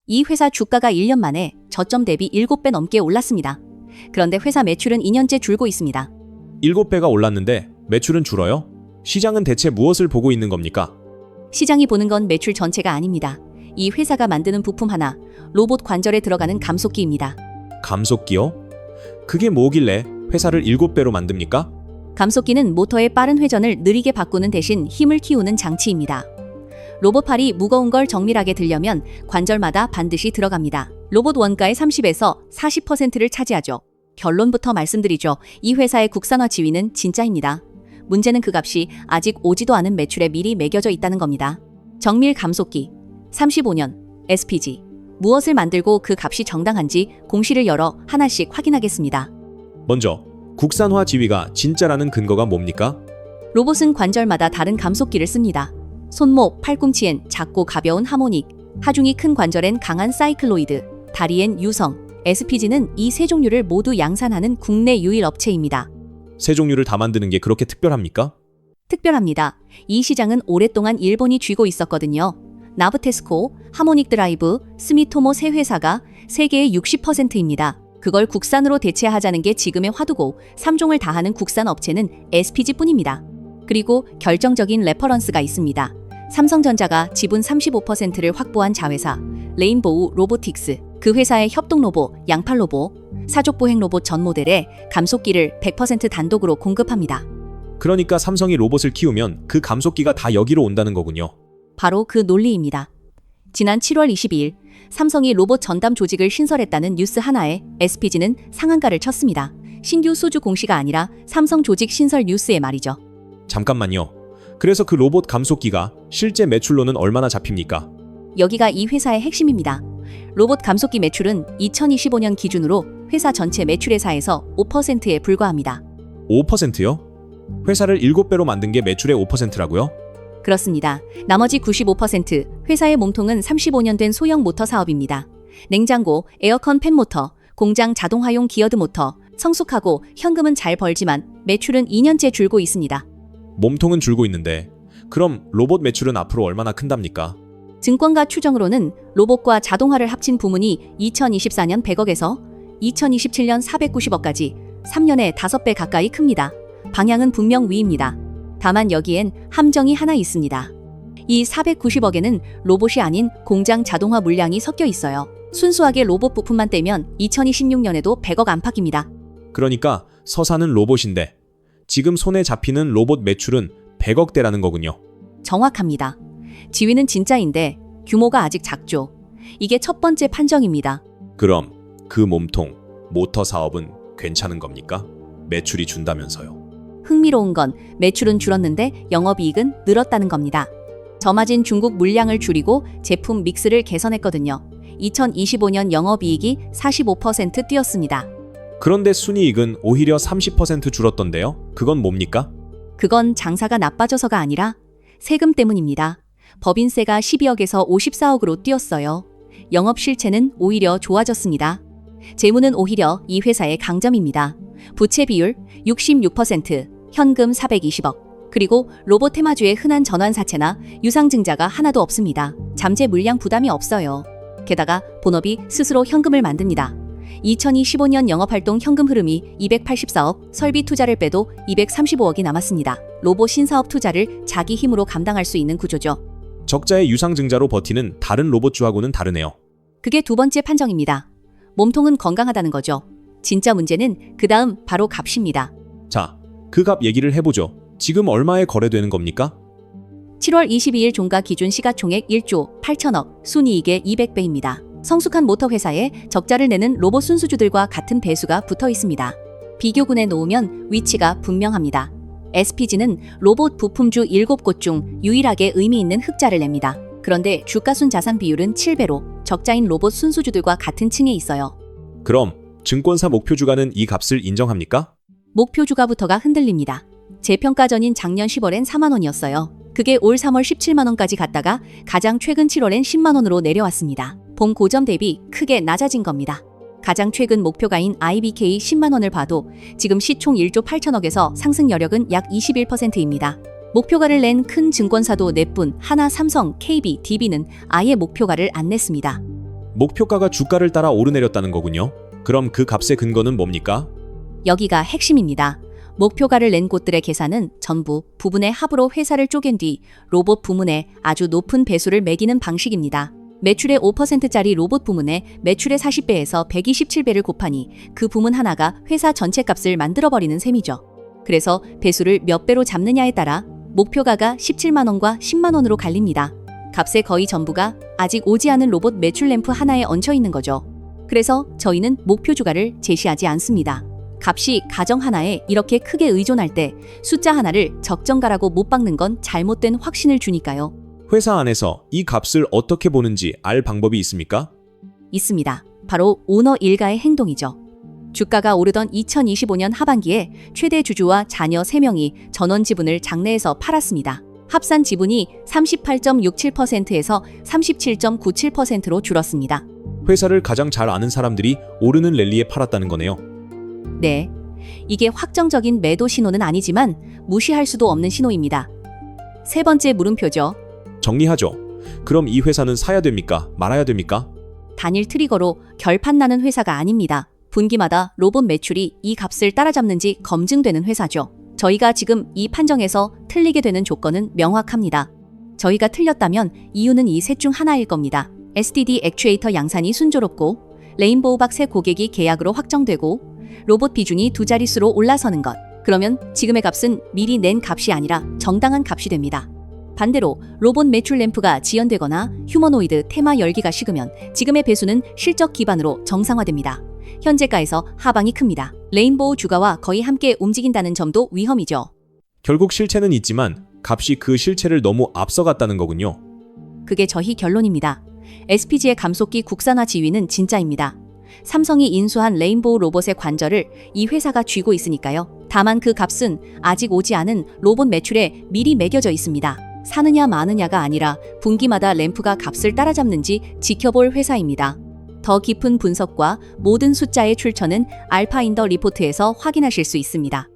이 회사 주가가 1년 만에 저점 대비 7배 넘게 올랐습니다. 그런데 회사 매출은 2년째 줄고 있습니다. 7배가 올랐는데 매출은 줄어요? 시장은 대체 무엇을 보고 있는 겁니까? 시장이 보는 건 매출 전체가 아닙니다. 이 회사가 만드는 부품 하나, 로봇 관절에 들어가는 감속기입니다. 감속기요? 그게 뭐길래 회사를 7배로 만듭니까? 감속기는 모터의 빠른 회전을 느리게 바꾸는 대신 힘을 키우는 장치입니다. 로봇팔이 무거운 걸 정밀하게 들려면 관절마다 반드시 들어갑니다. 로봇 원가의 30에서 40%를 차지하죠. 결론부터 말씀드리죠. 이 회사의 국산화 지위는 진짜입니다. 문제는 그 값이 아직 오지도 않은 매출에 미리 매겨져 있다는 겁니다. 정밀 감속기 35년 SPG 무엇을 만들고 그 값이 정당한지 공시를 열어 하나씩 확인하겠습니다. 먼저 국산화 지위가 진짜라는 근거가 뭡니까? 로봇은 관절마다 다른 감속기를 씁니다. 손목, 팔꿈치엔 작고 가벼운 하모닉, 하중이 큰 관절엔 강한 사이클로이드, 다리엔 유성, SPG는 이 세 종류를 모두 양산하는 국내 유일 업체입니다. 세 종류를 다 만드는 게 그렇게 특별합니까? 특별합니다. 이 시장은 오랫동안 일본이 쥐고 있었거든요. 나브테스코, 하모닉 드라이브, 스미토모 세 회사가 세계의 60%입니다. 그걸 국산으로 대체하자는 게 지금의 화두고 3종을 다 하는 국산 업체는 SPG뿐입니다. 그리고 결정적인 레퍼런스가 있습니다. 삼성전자가 지분 35%를 확보한 자회사 레인보우 로보틱스, 그 회사의 협동 로봇, 양팔 로봇, 사족 보행 로봇 전 모델에 감속기를 100% 단독으로 공급합니다. 그러니까 삼성이 로봇을 키우면 그 감속기가 다 여기로 온다는 거군요. 바로 그 논리입니다. 지난 7월 22일 삼성이 로봇 전담 조직을 신설했다는 뉴스 하나에 SPG는 상한가를 쳤습니다. 신규 수주 공시가 아니라 삼성 조직 신설 뉴스에 말이죠. 잠깐만요. 그래서 그 로봇 감속기가 실제 매출로는 얼마나 잡힙니까? 여기가 이 회사의 핵심입니다. 로봇 감속기 매출은 2025년 기준으로 회사 전체 매출의 4에서 5%에 불과합니다. 5%요? 회사를 7배로 만든 게 매출의 5%라고요? 그렇습니다. 나머지 95%, 회사의 몸통은 35년 된 소형 모터 사업입니다. 냉장고, 에어컨 팬모터, 공장 자동화용 기어드 모터, 성숙하고 현금은 잘 벌지만 매출은 2년째 줄고 있습니다. 몸통은 줄고 있는데 그럼 로봇 매출은 앞으로 얼마나 큰답니까? 증권가 추정으로는 로봇과 자동화를 합친 부문이 2024년 100억에서 2027년 490억까지 3년에 5배 가까이 큽니다. 방향은 분명 위입니다. 다만 여기엔 함정이 하나 있습니다. 이 490억에는 로봇이 아닌 공장 자동화 물량이 섞여 있어요. 순수하게 로봇 부품만 떼면 2026년에도 100억 안팎입니다. 그러니까 서사는 로봇인데 지금 손에 잡히는 로봇 매출은 100억대라는 거군요. 정확합니다. 지위는 진짜인데 규모가 아직 작죠. 이게 첫 번째 판정입니다. 그럼 그 몸통, 모터 사업은 괜찮은 겁니까? 매출이 준다면서요. 흥미로운 건 매출은 줄었는데 영업이익은 늘었다는 겁니다. 저마진 중국 물량을 줄이고 제품 믹스를 개선했거든요. 2025년 영업이익이 45% 뛰었습니다. 그런데 순이익은 오히려 30% 줄었던데요? 그건 뭡니까? 그건 장사가 나빠져서가 아니라 세금 때문입니다. 법인세가 12억에서 54억으로 뛰었어요. 영업 실체는 오히려 좋아졌습니다. 재무는 오히려 이 회사의 강점입니다. 부채 비율 66%, 현금 420억, 그리고 로봇 테마주의 흔한 전환사채나 유상증자가 하나도 없습니다. 잠재 물량 부담이 없어요. 게다가 본업이 스스로 현금을 만듭니다. 2025년 영업활동 현금 흐름이 284억, 설비 투자를 빼도 235억이 남았습니다. 로봇 신사업 투자를 자기 힘으로 감당할 수 있는 구조죠. 적자의 유상증자로 버티는 다른 로봇주하고는 다르네요. 그게 두 번째 판정입니다. 몸통은 건강하다는 거죠. 진짜 문제는 그 다음 바로 값입니다. 자, 그 값 얘기를 해보죠. 지금 얼마에 거래되는 겁니까? 7월 22일 종가 기준 시가총액 1조 8천억, 순이익의 200배입니다. 성숙한 모터 회사에 적자를 내는 로봇 순수주들과 같은 배수가 붙어 있습니다. 비교군에 놓으면 위치가 분명합니다. SPG는 로봇 부품주 7곳 중 유일하게 의미 있는 흑자를 냅니다. 그런데 주가순 자산 비율은 7배로 적자인 로봇 순수주들과 같은 층에 있어요. 그럼 증권사 목표 주가는 이 값을 인정합니까? 목표 주가부터가 흔들립니다. 재평가 전인 작년 10월엔 4만 원이었어요. 그게 올 3월 17만 원까지 갔다가 가장 최근 7월엔 10만 원으로 내려왔습니다. 본 고점 대비 크게 낮아진 겁니다. 가장 최근 목표가인 IBK 10만 원을 봐도 지금 시총 1조 8천억에서 상승 여력은 약 21%입니다. 목표가를 낸 큰 증권사도 넷뿐 하나, 삼성, KB, DB는 아예 목표가를 안 냈습니다. 목표가가 주가를 따라 오르내렸다는 거군요. 그럼 그 값의 근거는 뭡니까? 여기가 핵심입니다. 목표가를 낸 곳들의 계산은 전부 부분의 합으로 회사를 쪼갠 뒤 로봇 부문에 아주 높은 배수를 매기는 방식입니다. 매출의 5%짜리 로봇 부문에 매출의 40배에서 127배를 곱하니 그 부문 하나가 회사 전체 값을 만들어버리는 셈이죠. 그래서 배수를 몇 배로 잡느냐에 따라 목표가가 17만 원과 10만 원으로 갈립니다. 값의 거의 전부가 아직 오지 않은 로봇 매출 램프 하나에 얹혀 있는 거죠. 그래서 저희는 목표 주가를 제시하지 않습니다. 값이 가정 하나에 이렇게 크게 의존할 때 숫자 하나를 적정가라고 못 박는 건 잘못된 확신을 주니까요. 회사 안에서 이 값을 어떻게 보는지 알 방법이 있습니까? 있습니다. 바로 오너 일가의 행동이죠. 주가가 오르던 2025년 하반기에 최대 주주와 자녀 3명이 전원 지분을 장내에서 팔았습니다. 합산 지분이 38.67%에서 37.97%로 줄었습니다. 회사를 가장 잘 아는 사람들이 오르는 랠리에 팔았다는 거네요. 네, 이게 확정적인 매도 신호는 아니지만 무시할 수도 없는 신호입니다. 세 번째 물음표죠. 정리하죠. 그럼 이 회사는 사야 됩니까? 말아야 됩니까? 단일 트리거로 결판 나는 회사가 아닙니다. 분기마다 로봇 매출이 이 값을 따라잡는지 검증되는 회사죠. 저희가 지금 이 판정에서 틀리게 되는 조건은 명확합니다. 저희가 틀렸다면 이유는 이 셋 중 하나일 겁니다. SDD 액추에이터 양산이 순조롭고 레인보우박 새 고객이 계약으로 확정되고 로봇 비중이 2자릿수로 올라서는 것. 그러면 지금의 값은 미리 낸 값이 아니라 정당한 값이 됩니다. 반대로 로봇 매출 램프가 지연되거나 휴머노이드 테마 열기가 식으면 지금의 배수는 실적 기반으로 정상화됩니다. 현재가에서 하방이 큽니다. 레인보우 주가와 거의 함께 움직인다는 점도 위험이죠. 결국 실체는 있지만 값이 그 실체를 너무 앞서갔다는 거군요. 그게 저희 결론입니다. SPG의 감속기 국산화 지위는 진짜입니다. 삼성이 인수한 레인보우 로봇의 관절을 이 회사가 쥐고 있으니까요. 다만 그 값은 아직 오지 않은 로봇 매출에 미리 매겨져 있습니다. 사느냐 마느냐가 아니라 분기마다 램프가 값을 따라잡는지 지켜볼 회사입니다. 더 깊은 분석과 모든 숫자의 출처는 알파인더 리포트에서 확인하실 수 있습니다.